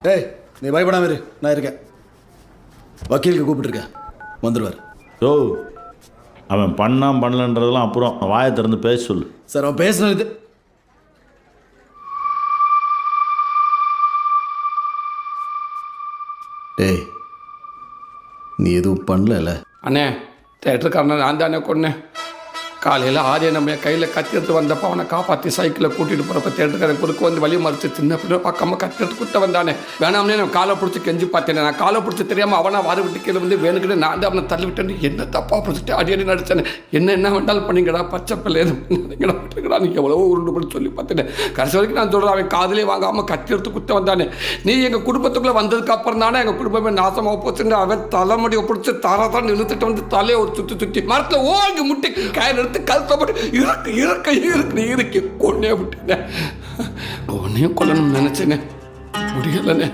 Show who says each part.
Speaker 1: டேய் நீ பயப்படாம இரு, நான் இருக்கேன். வக்கீலுக்கு கூப்பிட்டுருக்கேன், வந்துடுவார்.
Speaker 2: ஓ, அவன் பண்ணலன்றதெல்லாம் அப்புறம் வாயை திறந்து பேச சொல்லு.
Speaker 1: சார் அவன் பேசுனது டேய் நீ எதுவும் பண்ணல.
Speaker 3: அண்ணே, தேட்டருக்காரனை நான் தானே கொன்னேன். காலையில் ஆரிய நம்ம கையில் கத்தி எடுத்து வந்தப்போ அவனை காப்பாற்றி சைக்கிளில் கூட்டிகிட்டு போகிறப்ப தேட்டருக்காரன் குறுக்க வந்து வழி மறிச்சு சின்ன பிள்ளை பார்க்காம கத்தி எடுத்து குத்த வந்தானே. வேணாம்னே நான் காலை பிடிச்சி கெஞ்சி பார்த்தேன். நான் காலை பிடிச்சி தெரியாமல் அவனை வாரி விட்டு கீழே வந்து வேணுக்கிட்டு நான் தான் அவனை தள்ளி விட்டேன்னு என்ன தப்பாக பிடிச்சிட்டு அடியடி நடிச்சேன்னு என்ன வேண்டாலும் பண்ணிங்கடா, பச்சை பிள்ளை எதுவும் விட்டுருக்கடா, நீங்கள் எவ்வளவோ உருண்டு பண்ணி சொல்லி பார்த்துட்டேன். கடைசி வரைக்கும் நான் சொல்கிறேன், அவன் காதலே வாங்காமல் கத்தி எடுத்து குத்த வந்தானே. நீ எங்கள் குடும்பத்துக்குள்ளே வந்ததுக்கு அப்புறம் தானே எங்கள் குடும்பமே நாசமாக போச்சுன்னு அவன் தலைமுடியை பிடிச்சி தரதான் இழுத்துட்டு வந்து தலையை ஒரு சுற்றி மரத்தில் ஓங்கி முட்டி கயிறு எடுத்து கழுத்தப்பட்டு இருக்கு கொன்னே விட்டேன். உன்னையும் கொல்லணும்னு நினைச்சேனே, முடியலண்ணே.